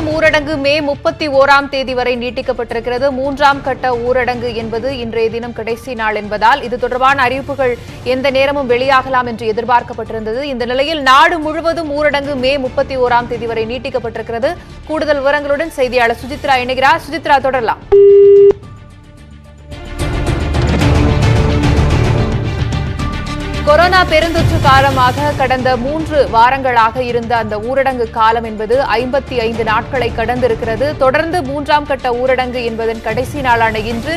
முழுவதும் ஊரடங்கு மே 31ஆம் தேதி வரை நீட்டிக்கப்பட்டிருக்கிறது. 3ஆம் கட்ட ஊரடங்கு என்பது இன்றைய தினம் கடைசி நாள் என்பதால் இது தொடர்பான அறிவிப்புகள் எந்த நேரமும் வெளியாகலாம் என்று எதிர்பார்க்கப்பட்டிருந்தது. இந்த நிலையில் நாடு முழுவதும் ஊரடங்கு மே 31ஆம் தேதி வரை நீட்டிக்கப்பட்டிருக்கிறது. கூடுதல் விவரங்களுடன் செய்தியாளர் சுஜித்ரா இணைகிறார். சுஜித்ரா, தொடரலாம். கொரோனா பெருந்தொற்று காலமாக கடந்த 3 வாரங்களாக இருந்த அந்த ஊரடங்கு காலம் என்பது 55 நாட்களை கடந்திருக்கிறது. தொடர்ந்து 3ஆம் கட்ட ஊரடங்கு என்பதன் கடைசி நாளான இன்று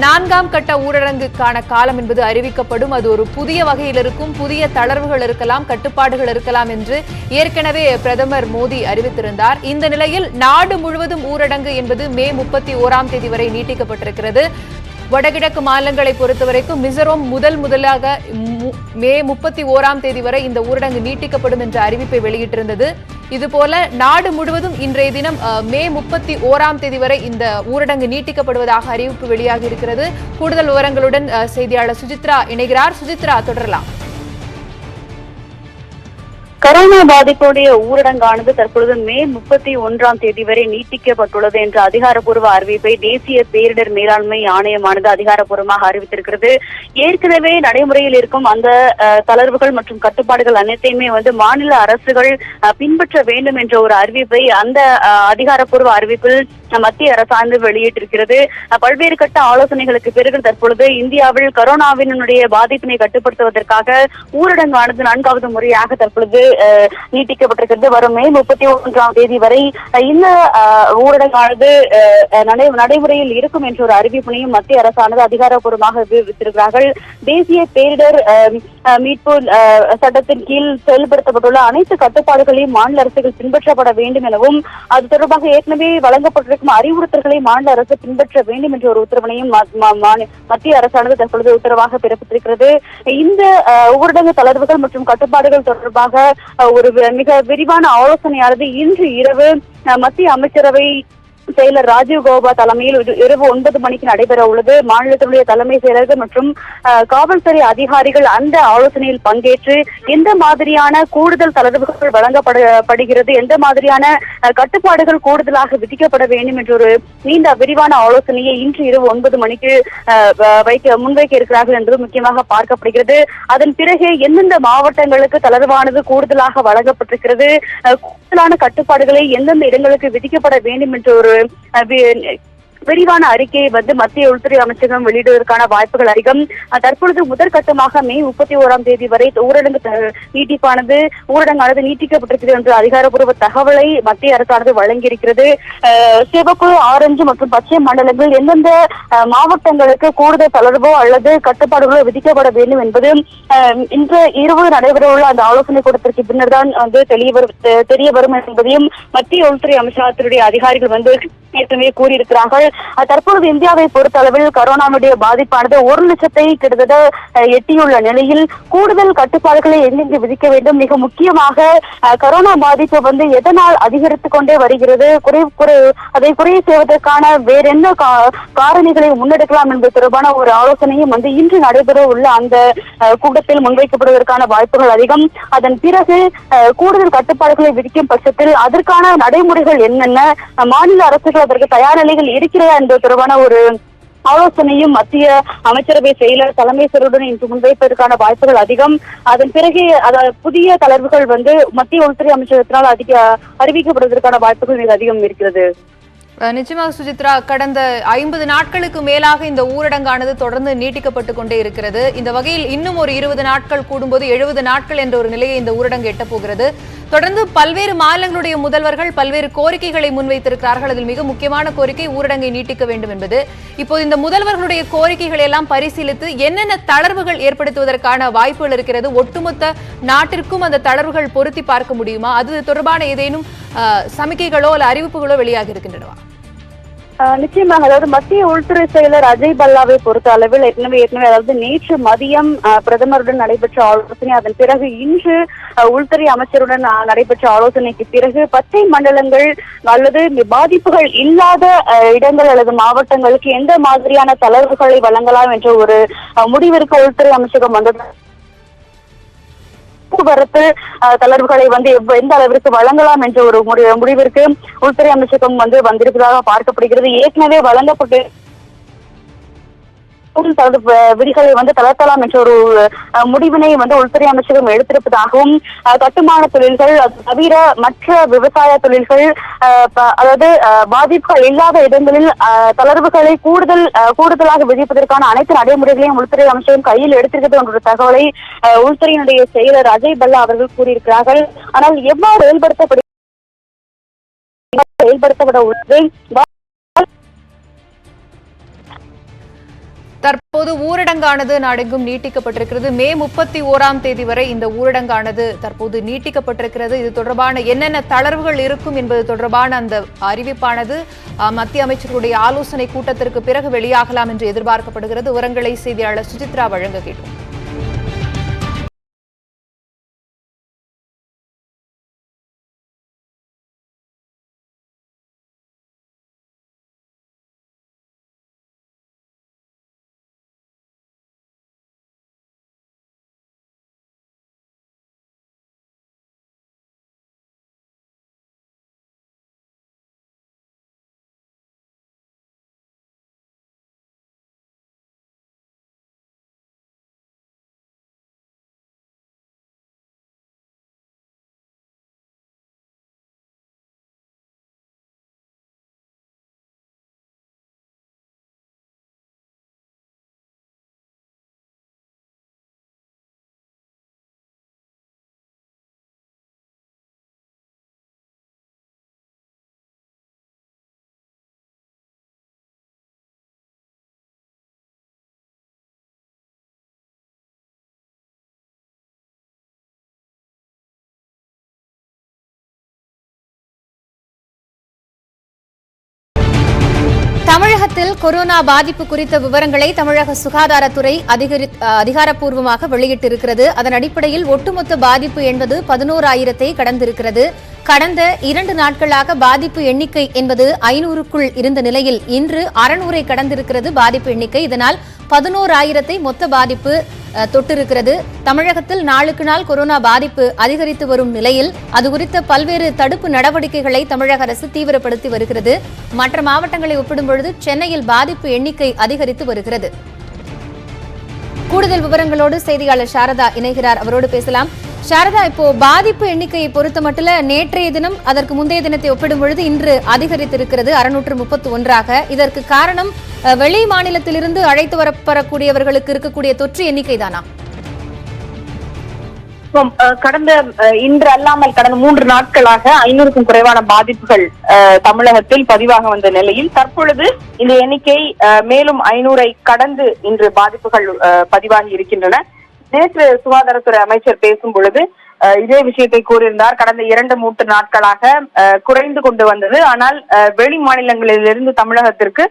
4ஆம் கட்ட ஊரடங்குக்கான காலம் என்பது அறிவிக்கப்படும். அது ஒரு புதிய வகையில் இருக்கும், புதிய தளர்வுகள் இருக்கலாம், கட்டுப்பாடுகள் இருக்கலாம் என்று ஏற்கனவே பிரதமர் மோடி அறிவித்திருந்தார். இந்த நிலையில் நாடு முழுவதும் ஊரடங்கு என்பது மே 31ஆம் தேதி வரை நீட்டிக்கப்பட்டிருக்கிறது. வடகிழக்கு மாநிலங்களை பொறுத்தவரைக்கும் மிசோரம் முதலாக மே 31ஆம் தேதி வரை இந்த ஊரடங்கு நீட்டிக்கப்படும் என்ற அறிவிப்பை வெளியிட்டிருந்தது. இதுபோல நாடு முழுவதும் இன்றைய தினம் மே 31ஆம் தேதி வரை இந்த ஊரடங்கு நீட்டிக்கப்படுவதாக அறிவிப்பு வெளியாகி இருக்கிறது. கூடுதல் விவரங்களுடன் செய்தியாளர் சுஜித்ரா இணைகிறார். சுஜித்ரா, தொடரலாம். கொரோனா பாதிப்புடைய ஊரடங்கானது தற்பொழுது மே 31ஆம் தேதி வரை நீட்டிக்கப்பட்டுள்ளது என்ற அதிகாரப்பூர்வ அறிவிப்பை தேசிய பேரிடர் மேலாண்மை ஆணையமானது அதிகாரப்பூர்வமாக அறிவித்திருக்கிறது. ஏற்கனவே நடைமுறையில் இருக்கும் அந்த தளர்வுகள் மற்றும் கட்டுப்பாடுகள் அனைத்தையுமே மாநில அரசுகள் பின்பற்ற வேண்டும் என்ற ஒரு அறிவிப்பை அந்த அதிகாரப்பூர்வ அறிவிப்பில் மத்திய அரசாங்கம் வெளியிட்டிருக்கிறது. பல்வேறு கட்ட ஆலோசனைகளுக்கு பிறகு தற்பொழுது இந்தியாவில் கொரோனாவினுடைய பாதிப்பினை கட்டுப்படுத்துவதற்காக ஊரடங்கானது 4வது முறையாக தற்பொழுது நீட்டிக்கப்பட்டிருக்கிறது. வரும் மே 31ஆம் தேதி வரை இந்த ஊரடங்கானது நடைமுறையில் இருக்கும் என்ற ஒரு அறிவிப்பினையும் மத்திய அரசானது அதிகாரப்பூர்வமாக அறிவித்திருக்கிறார்கள். தேசிய பேரிடர் மீட்பு சட்டத்தின் கீழ் செயல்படுத்தப்பட்டுள்ள அனைத்து கட்டுப்பாடுகளையும் மாநில அரசுகள் பின்பற்றப்பட வேண்டும் எனவும் அது தொடர்பாக ஏற்கனவே வழங்கப்பட்டிருக்கும் அறிவுறுத்தல்களை மாநில அரசு பின்பற்ற வேண்டும் என்ற ஒரு உத்தரவினையும் மத்திய அரசானது தற்பொழுது உத்தரவாக பிறப்பித்திருக்கிறது. இந்த ஊரடங்கு தளர்வுகள் மற்றும் கட்டுப்பாடுகள் தொடர்பாக ஒரு மிக விரிவான ஆலோசனையானது இன்று இரவு மத்திய அமைச்சரவை செயலர் ராஜீவ் கௌபா தலைமையில் இரவு 9 மணிக்கு நடைபெற உள்ளது. மாநிலத்தினுடைய தலைமை செயலர்கள் மற்றும் காவல்துறை அதிகாரிகள் அந்த ஆலோசனையில் பங்கேற்று எந்த மாதிரியான கூடுதல் தளர்வுகள் வழங்கப்படுகிறது, எந்த மாதிரியான கட்டுப்பாடுகள் கூடுதலாக விதிக்கப்பட வேண்டும் என்ற ஒரு நீண்ட விரிவான ஆலோசனையை இன்று இரவு 9 மணிக்கு முன்வைக்க இருக்கிறார்கள் என்பது முக்கியமாக பார்க்கப்படுகிறது. அதன் பிறகு எந்தெந்த மாவட்டங்களுக்கு தளர்வானது கூடுதலாக வழங்கப்பட்டிருக்கிறது, கூடுதலான கட்டுப்பாடுகளை எந்தெந்த இடங்களுக்கு விதிக்கப்பட வேண்டும் என்ற ஒரு விரிவான அறிக்கையை மத்திய உள்துறை அமைச்சகம் வெளியிடுவதற்கான வாய்ப்புகள் அதிகம். தற்பொழுது முதற்கட்டமாக மே 31ஆம் தேதி வரை ஊரடங்கானது நீட்டிக்கப்பட்டிருக்கிறது என்ற அதிகாரப்பூர்வ தகவலை மத்திய அரசானது வழங்கியிருக்கிறது. சிவப்பு, ஆரஞ்சு மற்றும் பச்சை மண்டலங்கள் எந்தெந்த மாவட்டங்களுக்கு கூடுதல் தளர்வோ அல்லது கட்டுப்பாடுகளோ விதிக்கப்பட வேண்டும் என்பது இன்று இரவு நடைபெறவுள்ள அந்த ஆலோசனை கூட்டத்திற்கு பின்னர் தான் தெரிய வரும் என்பதையும் மத்திய உள்துறை அமைச்சகத்தினுடைய அதிகாரிகள் ஏற்கனவே கூறியிருக்கிறார்கள். தற்பொழுது இந்தியாவை பொறுத்தளவில் கொரோனாவுடைய பாதிப்பானது 1 லட்சத்தை கிட்டத்தட்ட எட்டியுள்ள நிலையில் கூடுதல் கட்டுப்பாடுகளை எங்கெங்கு விதிக்க வேண்டும், மிக முக்கியமாக கொரோனா பாதிப்பு எதனால் அதிகரித்துக் கொண்டே வருகிறது, அதை குறைய செய்வதற்கான வேற என்ன காரணிகளை முன்னெடுக்கலாம் என்பது தொடர்பான ஒரு ஆலோசனையும் இன்று நடைபெற உள்ள அந்த கூட்டத்தில் முன்வைக்கப்படுவதற்கான வாய்ப்புகள் அதிகம். அதன் பிறகு கூடுதல் கட்டுப்பாடுகளை விதிக்கும் பட்சத்தில் அதற்கான நடைமுறைகள் என்னென்ன, மாநில அரசுகள் அதற்கு தயார் நிலைகள் இருக்கிறதா என்பது தொடர்பான ஒரு ஆலோசனையும் மத்திய அமைச்சரவை செயலர் தலைமை செயலருடன் இன்று முன்வைப்பதற்கான வாய்ப்புகள் அதிகம். அதன் பிறகு புதிய தளர்வுகள் மத்திய உள்துறை அமைச்சகத்தினால் அறிவிக்கப்படுவதற்கான வாய்ப்புகள் மிக அதிகம் இருக்கிறது. நிச்சயமாக சுஜித்ரா, கடந்த 50 நாட்களுக்கு மேலாக இந்த ஊரடங்கானது தொடர்ந்து நீட்டிக்கப்பட்டுக் கொண்டே இருக்கிறது. இந்த வகையில் இன்னும் ஒரு 20 நாட்கள் கூடும்போது 70 நாட்கள் என்ற ஒரு நிலையை இந்த ஊரடங்கு எட்டப் போகிறது. தொடர்ந்து பல்வேறு மாநிலங்களுடைய முதல்வர்கள் பல்வேறு கோரிக்கைகளை முன்வைத்திருக்கிறார்கள். அதில் மிக முக்கியமான கோரிக்கை ஊரடங்கை நீட்டிக்க வேண்டும் என்பது. இப்போது இந்த முதல்வர்களுடைய கோரிக்கைகளை எல்லாம் பரிசீலித்து என்னென்ன தளர்வுகள் ஏற்படுத்துவதற்கான வாய்ப்புகள் இருக்கிறது, ஒட்டுமொத்த நாட்டிற்கும் அந்த தளர்வுகள் பொருத்தி பார்க்க முடியுமா, அது தொடர்பான ஏதேனும் சமிக்கைகளோ அல்ல அறிவிப்புகளோ வெளியாகி இருக்கின்றனவா? நிச்சயமாக மத்திய உள்துறை செயலர் அஜய் பல்லாவை பொறுத்த அளவில் ஏற்கனவே நேற்று மதியம் பிரதமருடன் நடைபெற்ற ஆலோசனை, அதன் பிறகு இன்று உள்துறை அமைச்சருடன் நடைபெற்ற ஆலோசனைக்கு பிறகு பச்சை மண்டலங்கள் அல்லது பாதிப்புகள் இல்லாத இடங்கள் அல்லது மாவட்டங்களுக்கு எந்த மாதிரியான தளர்வுகளை வழங்கலாம் என்ற ஒரு முடிவிற்கு உள்துறை அமைச்சகம் வந்தது. போக்குவரத்து தளர்வுகளை எந்த அளவிற்கு வழங்கலாம் என்ற ஒரு முடிவிற்கு உள்துறை அமைச்சகம் வந்திருப்பதாக பார்க்கப்படுகிறது. ஏற்கனவே வழங்கப்பட்டு விதிகளை தளர்த்தலாம் என்ற ஒரு முடிவினை உள்துறை அமைச்சகம் எடுத்திருப்பதாகவும் கட்டுமான தொழில்கள் தவிர மற்ற விவசாய தொழில்கள் அதாவது பாதிப்புகள் இல்லாத இடங்களில் தளர்வுகளை கூடுதலாக விதிப்பதற்கான அனைத்து நடைமுறைகளையும் உள்துறை அமைச்சகம் கையில் எடுத்திருக்கிறது என்ற தகவலை உள்துறையினுடைய செயலர் அஜய் பல்லா அவர்கள் கூறியிருக்கிறார்கள். ஆனால் எவ்வாறு செயல்படுத்தப்பட உள்ளது? தற்போது ஊரடங்கானது நாடெங்கும் நீட்டிக்கப்பட்டிருக்கிறது. மே 31ஆம் தேதி வரை இந்த ஊரடங்கானது தற்போது நீட்டிக்கப்பட்டிருக்கிறது. இது தொடர்பான என்னென்ன தளர்வுகள் இருக்கும் என்பது தொடர்பான அந்த அறிவிப்பானது மத்திய அமைச்சர்களுடைய ஆலோசனை கூட்டத்திற்கு பிறகு வெளியாகலாம் என்று எதிர்பார்க்கப்படுகிறது. விவரங்களை செய்தியாளர் சுசித்ரா வழங்க கேட்டோம். தமிழகத்தில் கொரோனா பாதிப்பு குறித்த விவரங்களை தமிழக சுகாதாரத்துறை அதிகாரப்பூர்வமாக வெளியிட்டிருக்கிறது. அதன் அடிப்படையில் ஒட்டுமொத்த பாதிப்பு என்பது 11,000-ஐ கடந்திருக்கிறது. கடந்த 2 நாட்களாக பாதிப்பு எண்ணிக்கை என்பது 500க்குள் இருந்த நிலையில் இன்று 600-ஐ கடந்திருக்கிறது பாதிப்பு எண்ணிக்கை. இதனால் 11,000-ஐ மொத்த பாதிப்பு தொட்டிருக்கிறது. தமிழகத்தில் நாளுக்கு நாள் கொரோனா பாதிப்பு அதிகரித்து வரும் நிலையில் அது குறித்த பல்வேறு தடுப்பு நடவடிக்கைகளை தமிழக அரசு தீவிரப்படுத்தி வருகிறது. மற்ற மாவட்டங்களை ஒப்பிடும்பொழுது சென்னையில் பாதிப்பு எண்ணிக்கை அதிகரித்து வருகிறது. கூடுதல் விவரங்களோடு செய்தியாளர் சாரதா இணைகிறார். அவரோடு பேசலாம். சாரதா, இப்போ பாதிப்பு எண்ணிக்கையை பொறுத்த மட்டும் நேற்றைய தினம் அதற்கு முந்தைய தினத்தை ஒப்பிடும் பொழுது இன்று அதிகரித்திருக்கிறது 631ஆக. இதற்கு காரணம் வெளி மாநிலத்திலிருந்து அழைத்து வரப்படக்கூடியவர்களுக்கு இருக்கக்கூடிய தொற்று எண்ணிக்கை தானா? இன்று அல்லாமல் கடந்த 3 நாட்களாக 500க்கும் குறைவான பாதிப்புகள் தமிழகத்தில் பதிவாக வந்த நிலையில் தற்பொழுது இந்த எண்ணிக்கை மேலும் 500-ஐ கடந்து இன்று பாதிப்புகள் பதிவாகி இருக்கின்றன. நேற்று சுகாதாரத்துறை அமைச்சர் பேசும் பொழுது இதே விஷயத்தை கூறியிருந்தார். கடந்த 2-3 நாட்களாக குறைந்து கொண்டு வந்தது. ஆனால் வெளி மாநிலங்களிலிருந்து தமிழகத்திற்கு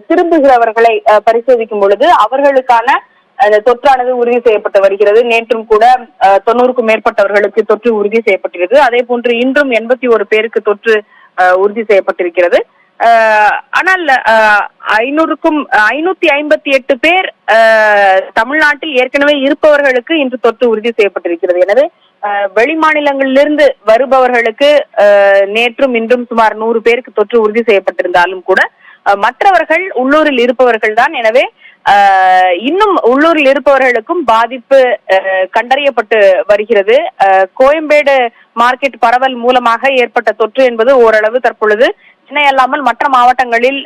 திரும்புகிறவர்களை பரிசோதிக்கும் பொழுது அவர்களுக்கான தொற்றானது உறுதி செய்யப்பட்டு வருகிறது. நேற்றும் கூட 90க்கும் மேற்பட்டவர்களுக்கு தொற்று உறுதி செய்யப்பட்டிருக்கிறது. அதே போன்று இன்றும் 81 பேருக்கு தொற்று உறுதி செய்யப்பட்டிருக்கிறது. ஆனால் 558 பேர் தமிழ்நாட்டில் ஏற்கனவே இருப்பவர்களுக்கு இன்று தொற்று உறுதி செய்யப்பட்டிருக்கிறது. எனவே வெளி மாநிலங்களிலிருந்து வருபவர்களுக்கு நேற்றும் இன்றும் சுமார் 100 பேருக்கு தொற்று உறுதி செய்யப்பட்டிருந்தாலும் கூட மற்றவர்கள் உள்ளூரில் இருப்பவர்கள் தான். எனவே இன்னும் உள்ளூரில் இருப்பவர்களுக்கும் பாதிப்பு கண்டறியப்பட்டு வருகிறது. கோயம்பேடு மார்க்கெட் பரவல் மூலமாக ஏற்பட்ட தொற்று என்பது ஓரளவு தற்பொழுது சென்னை அல்லாமல் மற்ற மாவட்டங்களில்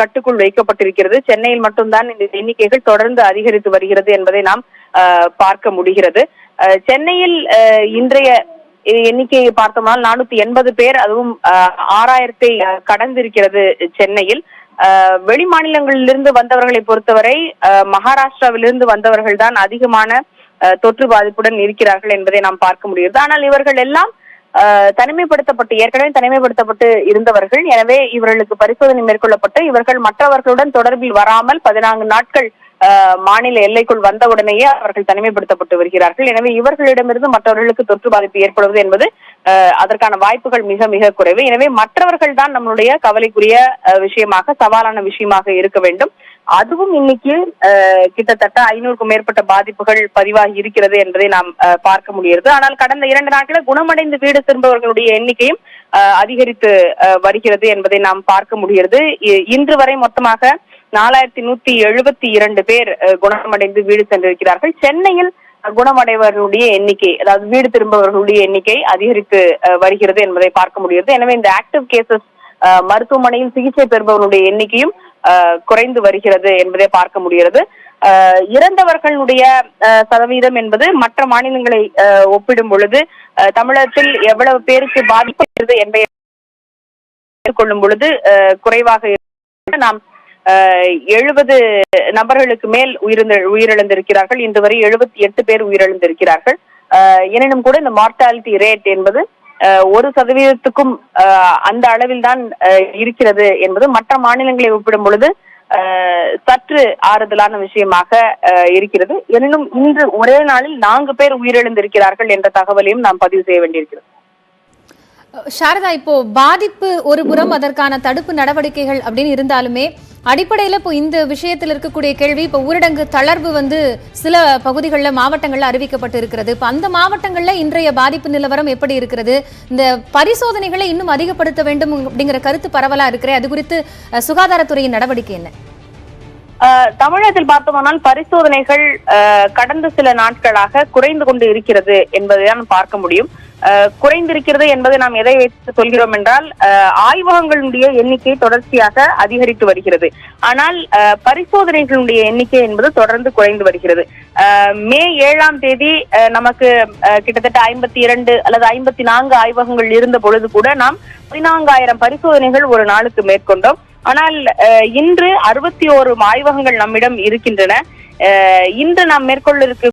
கட்டுக்குள் வைக்கப்பட்டிருக்கிறது. சென்னையில் மட்டும்தான் இந்த எண்ணிக்கைகள் தொடர்ந்து அதிகரித்து வருகிறது என்பதை நாம் பார்க்க முடிகிறது. சென்னையில் இன்றைய எண்ணிக்கையை பார்த்தோம்னால் 480 பேர், அதுவும் 6000-ஐ கடந்திருக்கிறது சென்னையில். வெளி மாநிலங்களிலிருந்து வந்தவர்களை பொறுத்தவரை மகாராஷ்டிராவிலிருந்து வந்தவர்கள் தான் அதிகமான தொற்று பாதிப்புடன் இருக்கிறார்கள் என்பதை நாம் பார்க்க முடிகிறது. ஆனால் இவர்கள் எல்லாம் ஏற்கனவே தனிமைப்படுத்தப்பட்டு இருந்தவர்கள். எனவே இவர்களுக்கு பரிசோதனை மேற்கொள்ளப்பட்டு இவர்கள் மற்றவர்களுடன் தொடர்பில் வராமல் 14 நாட்கள் மாநில எல்லைக்குள் வந்தவுடனேயே அவர்கள் தனிமைப்படுத்தப்பட்டு வருகிறார்கள். எனவே இவர்களிடமிருந்து மற்றவர்களுக்கு தொற்று பாதிப்பு ஏற்படுவது என்பது அதற்கான வாய்ப்புகள் மிக மிக குறைவு. எனவே மற்றவர்கள் தான் நம்மளுடைய கவலைக்குரிய விஷயமாக, சவாலான விஷயமாக இருக்க வேண்டும். அதுவும் இன்னைக்கு கிட்டத்தட்ட 500க்கும் மேற்பட்ட பாதிப்புகள் பதிவாகி இருக்கிறது என்பதை நாம் பார்க்க முடிகிறது. ஆனால் கடந்த 2 நாட்களில் குணமடைந்து வீடு திரும்பவர்களுடைய எண்ணிக்கையும் அதிகரித்து வருகிறது என்பதை நாம் பார்க்க முடிகிறது. இன்று வரை மொத்தமாக 4172 பேர் குணமடைந்து வீடு சென்றிருக்கிறார்கள். சென்னையில் குணமடைவர்களுடைய எண்ணிக்கை, அதாவது வீடு திரும்பவர்களுடைய எண்ணிக்கை அதிகரித்து வருகிறது என்பதை பார்க்க முடிகிறது. எனவே இந்த ஆக்டிவ் கேசஸ் மருத்துவமனையில் சிகிச்சை பெறுபவர்களுடைய எண்ணிக்கையும் குறைந்து வருகிறது என்பதை பார்க்க முடிகிறது. இறந்தவர்களுடைய சதவீதம் என்பது மற்ற மாநிலங்களை ஒப்பிடும் பொழுது தமிழகத்தில் எவ்வளவு பேருக்கு பாதிப்பு என்பதை கொள்ளும் பொழுது குறைவாக நாம் 70 நபர்களுக்கு மேல் உயிரிழந்திருக்கிறார்கள். இன்று வரை 78 பேர் உயிரிழந்திருக்கிறார்கள். எனினும் கூட இந்த மார்டாலிட்டி ரேட் என்பது 1% அந்த அளவில் தான் இருக்கிறது என்பது மற்ற மாநிலங்களை ஒப்பிடும் பொழுது சற்று ஆறுதலான விஷயமாக இருக்கிறது. எனினும் இன்று ஒரே நாளில் 4 பேர் உயிரிழந்திருக்கிறார்கள் என்ற தகவலையும் நாம் பதிவு செய்ய வேண்டியிருக்கிறது. சாரதா, இப்போ பாதிப்பு ஒரு புறம், அதற்கான தடுப்பு நடவடிக்கைகள் அப்படின்னு இருந்தாலுமே அடிப்படையில் இப்போ இந்த விஷயத்தில் இருக்கக்கூடிய கேள்வி, இப்போ ஊரடங்கு தளர்வு சில பகுதிகளில் மாவட்டங்களில் அறிவிக்கப்பட்டு இருக்கிறது. இப்போ அந்த மாவட்டங்களில் இன்றைய பாதிப்பு நிலவரம் எப்படி இருக்கிறது? இந்த பரிசோதனைகளை இன்னும் அதிகப்படுத்த வேண்டும் அப்படிங்கிற கருத்து பரவலா இருக்கிறது. அது குறித்து சுகாதாரத்துறையின் நடவடிக்கை என்ன? தமிழகத்தில் பார்த்தோமானால் பரிசோதனைகள் கடந்த சில நாட்களாக குறைந்து கொண்டு இருக்கிறது என்பதைதான் பார்க்க முடியும். குறைந்திருக்கிறது என்பதை நாம் எதை வைத்து சொல்கிறோம் என்றால், ஆய்வகங்களுடைய எண்ணிக்கை தொடர்ச்சியாக அதிகரித்து வருகிறது. ஆனால் பரிசோதனைகளுடைய எண்ணிக்கை என்பது தொடர்ந்து குறைந்து வருகிறது. மே 7ஆம் தேதி நமக்கு கிட்டத்தட்ட 52 அல்லது 54 ஆய்வகங்கள் இருந்த பொழுது கூட நாம் 14,000 பரிசோதனைகள் ஒரு நாளுக்கு மேற்கொண்டோம். ஆனால் இன்று 61 ஆய்வகங்கள் நம்மிடம் இருக்கின்றன. இன்று நாம் மேற்கொள்ள